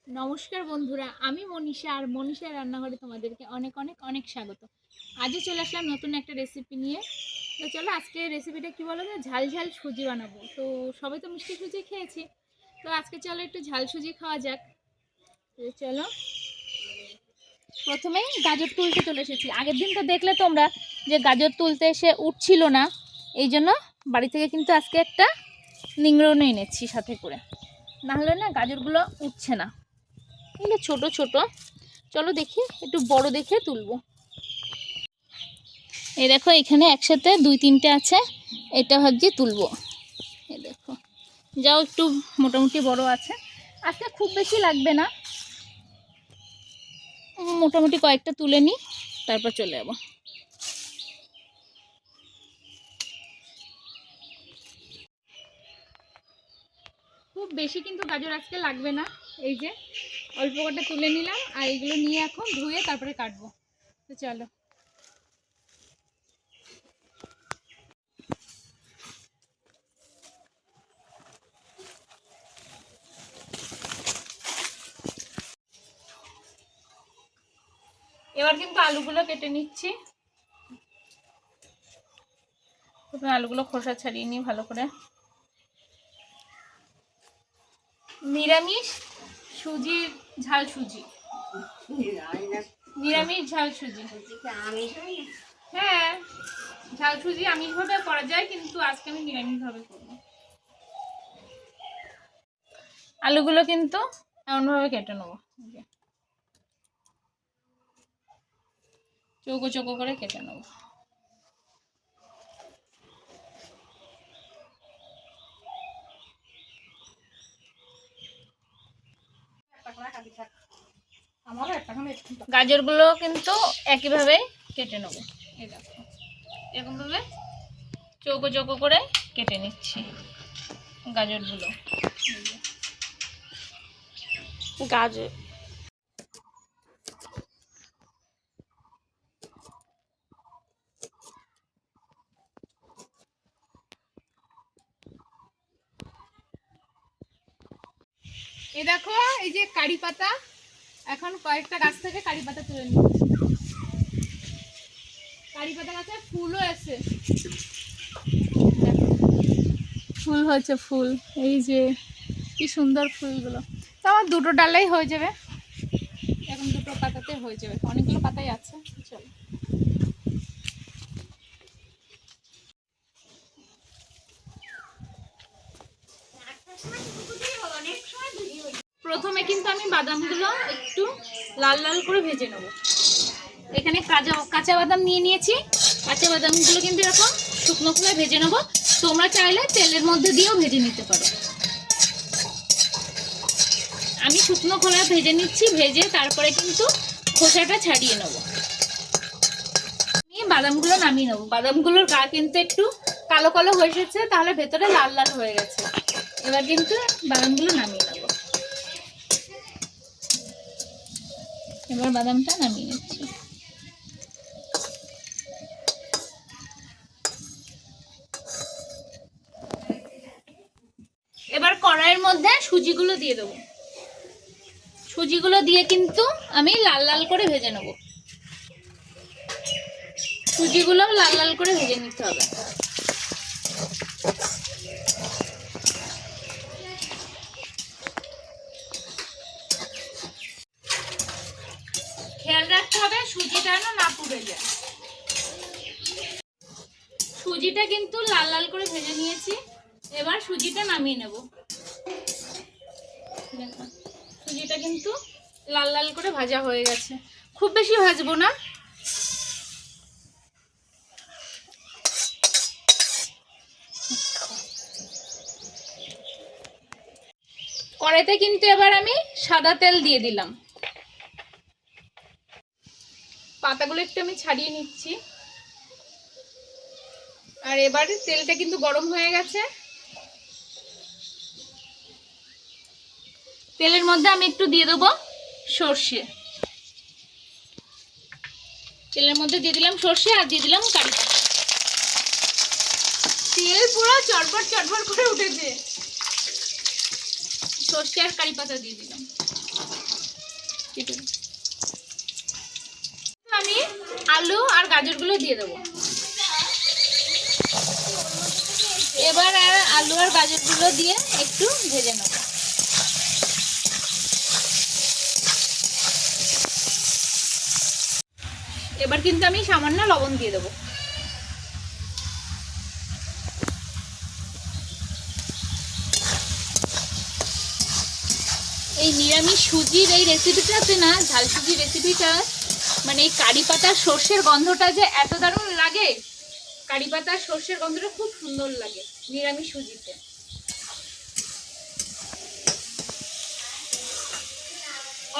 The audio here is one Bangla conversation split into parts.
নমস্কার বন্ধুরা, আমি মনীষা আর মনীষার রান্নাঘরে তোমাদেরকে অনেক অনেক অনেক স্বাগত। আজও চলে আসলাম নতুন একটা রেসিপি নিয়ে। তো চলো আজকে রেসিপিটা কি বলো তো, ঝাল ঝাল সুজি বানাবো। তো সবাই তো মিষ্টি সুজি খেয়েছি, তো আজকে চলো একটু ঝাল সুজি খাওয়া যাক। তো চলো প্রথমেই গাজর তুলতে চলে এসেছি। আগের দিন তো দেখলে তোমরা যে গাজর তুলতে এসে উঠছিল না, এই জন্য বাড়ি থেকে কিন্তু আজকে একটা নিংড়নে এনেছি সাথে করে, নাহলে না গাজরগুলো উঠছে না। এগুলো ছোট ছোট, চলো দেখি একটু বড় দেখে তুলবো। এই দেখো এখানে একসাথে দুই তিনটে আছে, এটা ভাবছি তুলবো। এই দেখো, যাও একটু মোটামুটি বড় আছে। আজকে খুব বেশি লাগবে না, মোটামুটি কয়েকটা তুলে নিই, তারপর চলে যাবো। খুব বেশি কিন্তু গাজর আজকে লাগবে না, এই যে অল্প কটা তুলে নিলাম, আর এইগুলো নিয়ে এখন ধুয়ে তারপরে কাটবো। তো চলো। এবার কিন্তু আলুগুলো কেটে নিচ্ছি। প্রথমে আলুগুলো খোসা ছাড়িয়ে নিই ভালো করে। নিরামিষ সুজির ঝাল সুজি, নিরামিষ ঝাল সুজি। হ্যাঁ, ঝাল সুজি আমিষভাবে করা যায়, কিন্তু আজকে আমি নিরামিষভাবে করবো। আলুগুলো কিন্তু এমনভাবে কেটে নেবো, চৌকো চৌকো করে কেটে নেবো। গাজরগুলো কিন্তু একইভাবে কেটে নেবো। এই দেখো এরকমভাবে চৌকো চৌকো করে কেটে নিচ্ছি গাজরগুলো। গাজর এই দেখো, এই যে কারি পাতা, এখন কয়েকটা গাছ থেকে কারি পাতা তুলে নিচ্ছি। কারি পাতা গাছে ফুলও আছে, ফুল হয়েছে, ফুল এই যে কি সুন্দর ফুলগুলো। তো আমার দুটো ডালেই হয়ে যাবে, এখন দুটো পাতাতে হয়ে যাবে, অনেকগুলো পাতাই আছে। চলো প্রথমে কিন্তু আমি বাদামগুলো একটু লাল লাল করে ভেজে নেব। এখানে কাঁচা বাদাম নিয়ে নিয়েছি। কাঁচা বাদামগুলো কিন্তু এরকম শুকনো করে ভেজে নেব। তোমরা চাইলে তেলের মধ্যে দিয়েও ভেজে নিতে পারো। আমি শুকনো খোলা ভেজে নিচ্ছি, ভেজে তারপরে কিন্তু খোসাটা ছাড়িয়ে নেব। আমি বাদামগুলো নামিয়ে নেব। বাদামগুলোর গা কিন্তু একটু কালো কালো হয়ে এসেছে, তাহলে ভেতরে লাল লাল হয়ে গেছে। এবার কিন্তু বাদামগুলো নামিয়ে নেব। এবার বাদামটা নামিয়ে নিচ্ছি। এবার কড়াইয়ের মধ্যে সুজিগুলো দিয়ে দেবো। সুজিগুলো দিয়ে কিন্তু আমি লাল লাল করে ভেজে নেব। সুজিগুলো লাল লাল করে ভেজে নিতে হবে। খেয়াল রাখতে হবে সুজিটা যেন না পুড়ে যায়। সুজিটা কিন্তু লাল লাল করে ভেজে নিয়েছি। এবার সুজিটা নামিয়ে নেব। দেখো সুজিটা কিন্তু লাল লাল করে ভাজা হয়ে গেছে, খুব বেশি ভাজবো না। কড়াইতে কিন্তু এবার আমি সাদা তেল দিয়ে দিলাম। পাতাগুলো একটু আমি ছাড়িয়ে নিচ্ছি। আর এবার তেলটা কিন্তু গরম হয়ে গেছে। তেলের মধ্যে আমি একটু দিয়ে দেবো সর্ষে। তেলের মধ্যে দিয়ে দিলাম সর্ষে, আর দিয়ে দিলাম কারি পাতা। তেল পুরো চটপট চটপট করে উঠেছে। সর্ষে আর কারি পাতা দিয়ে দিলাম। আমি আলু আর গাজরগুলো দিয়ে দেবো। এবার আলু আর গাজরগুলো দিয়ে একটু ভেজে নেব। এবার কিন্তু আমি সামান্য লবণ দিয়ে দেবো। এই নিরামিষ সুজির এই রেসিপিটাতে না, ঝাল সুজির রেসিপিটা, মানে এই কারি পাতার সর্ষের গন্ধটা যে এত দারুণ লাগে, কারি পাতার সর্ষের গন্ধটা খুব সুন্দর লাগে নিরামিষ সুজিতে।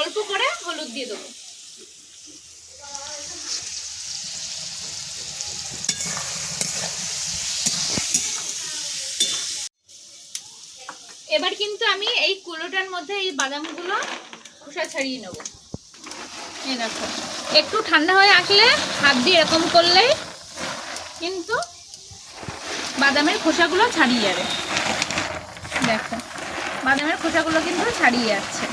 অল্প করে হলুদ দিয়ে দেবো। এবার কিন্তু আমি এই কুলোটার মধ্যে এই বাদামগুলো খোসা ছাড়িয়ে নেব। এই দেখো, একটু ঠান্ডা হয়ে আসলে হাত দিয়ে এরকম করলেই কিন্তু বাদামের খোসাগুলো ছাড়িয়ে যাবে। দেখো, বাদামের খোসাগুলো কিন্তু ছাড়িয়ে যাচ্ছে।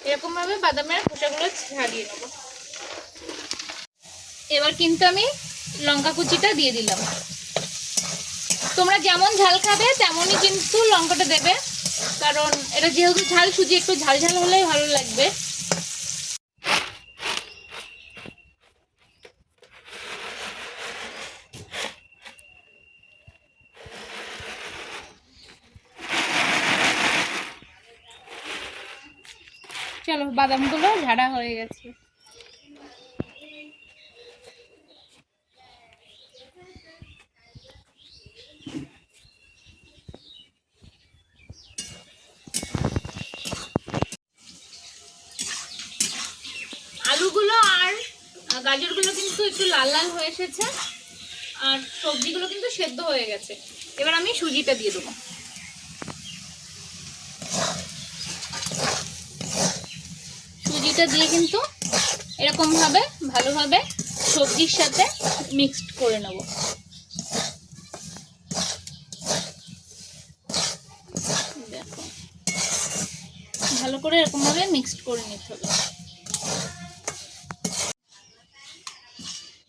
এরকম ভাবে বাদামের খোসাগুলো ছাড়িয়ে নেব। এবার কিন্তু আমি লঙ্কা কুচিটা দিয়ে দিলাম। তোমরা যেমন ঝাল খাবে তেমনই কিন্তু লঙ্কাটা দেবে, কারণ এটা যেহেতু ঝাল সুজি, একটু ঝাল ঝাল হলেই ভালো লাগবে। চলো, বাদামগুলো ঝাড়া হয়ে গেছে। আলুগুলো আর গাজরগুলো কিন্তু একটু লাল লাল হয়ে এসেছে, আর সবজিগুলো কিন্তু সেদ্ধ হয়ে গেছে। এবার আমি সুজিটা দিয়ে দেবো। সুজিটা দিয়ে কিন্তু এরকম ভাবে ভালোভাবে সবজির সাথে মিক্সড করে নেব। দেখো, ভালো করে এরকম ভাবে মিক্সড করে নিতে হবে।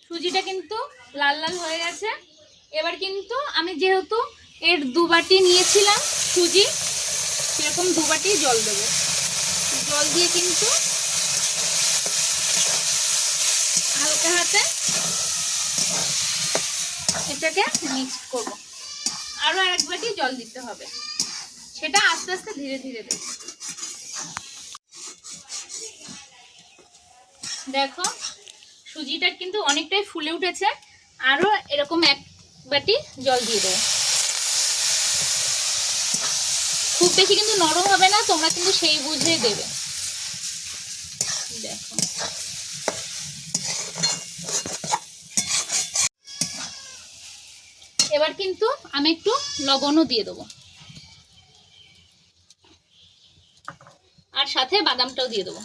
সুজিটা কিন্তু লাল লাল হয়ে গেছে। এবার কিন্তু আমি যেহেতু এর 2 বাটি নিয়েছিলাম সুজি, সেরকম 2 বাটি জল দেব। জল দিয়ে কিন্তু হালকা হাতে এটাকে মিক্স করব। আরো 1 বাটি জল দিতে হবে, সেটা আস্তে আস্তে ধীরে ধীরে দেব। দেখো, সুজিটা কিন্তু অনেকটাই ফুলে উঠেছে। আরো এরকম 1 বাটি জল দিয়ে দেবো। খুব বেশি কিন্তু নরম হবে না, তোমরা কিন্তু সেই বুঝে দেবে। দেখো, এবার কিন্তু আমি একটু লবণও দিয়ে দেবো, আর সাথে বাদামটাও দিয়ে দেবো।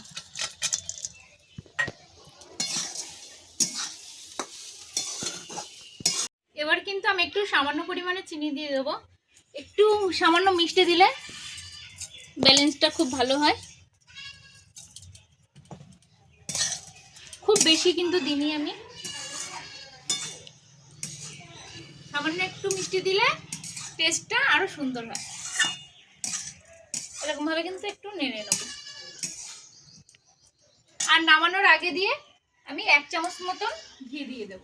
এবার কিন্তু আমি একটু সামান্য পরিমাণে চিনি দিয়ে দেবো। একটু সামান্য মিষ্টি দিলে ব্যালেন্সটা খুব ভালো হয়। খুব বেশি কিন্তু দিইনি আমি, সামান্য একটু মিষ্টি দিলে টেস্টটা আরো সুন্দর হয়। এরকম ভাবে কিন্তু একটু নেড়ে নেব। আর নামানোর আগে দিয়ে আমি 1 চামচ মতন ঘি দিয়ে দেব।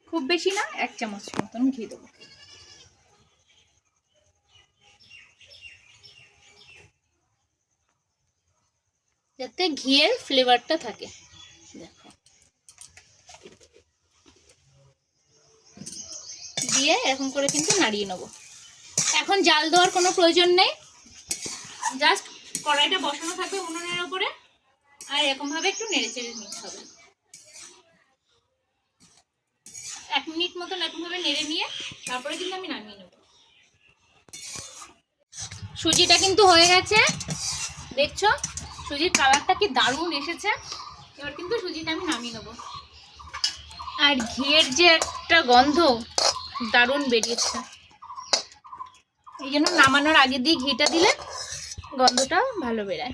খুব বেশি না, 1 চামচ মতন ঘি দেবো। যাতে ঘিয়ের ফ্লেভারটা থাকে। দেখো, দিয়ে এরকম করে কিন্তু নাড়িয়ে নেব। এখন জাল দেওয়ার কোনো প্রয়োজন নেই, জাস্ট কড়াইটা বসানো থাকবে উনুনের উপরে, আর এরকম ভাবে একটু নেড়ে চেড়ে নিতে হবে। 1 মিনিট মতন এরকম ভাবে নেড়ে নিয়ে তারপরে কিন্তু আমি নামিয়ে নেব। সুজিটা কিন্তু হয়ে গেছে, দেখছো সুজির কালারটা কি দারুণ এসেছে। এবার কিন্তু সুজিটা আমি নামিয়ে নেব। আর ঘিয়ের যে একটা গন্ধ দারুণ বেরিয়েছে। এই জন্য নামানোর আগে দিয়ে ঘিটা দিলে গন্ধটা ভালো বেরোয়।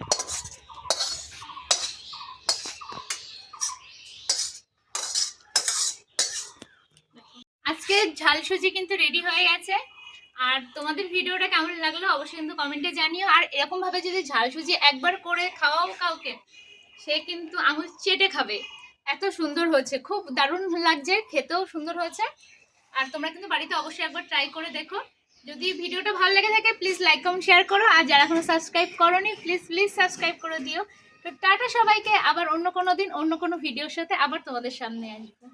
আজকে ঝাল সুজি কিন্তু রেডি হয়ে গেছে। আর তোমাদের ভিডিওটা কেমন লাগলো অবশ্যই কিন্তু কমেন্টে জানিও। আর এরকম ভাবে যদি ঝাল সুজি একবার করে খাওয়াও কাউকে, সে কিন্তু আঙুল চেটে খাবে, এত সুন্দর হয়েছে, খুব দারুণ লাগছে, খেতেও সুন্দর হয়েছে। আর তোমরা কিন্তু বাড়িতে অবশ্যই একবার ট্রাই করে দেখো। যদি ভিডিওটা ভালো লেগে থাকে প্লিজ লাইক কমেন্ট শেয়ার করো। আর যারা এখনো সাবস্ক্রাইব করোনি প্লিজ প্লিজ সাবস্ক্রাইব করে দিও। তো টাটা সবাইকে, আবার অন্য কোনো দিন অন্য কোনো ভিডিওর সাথে আবার তোমাদের সামনে আসবো।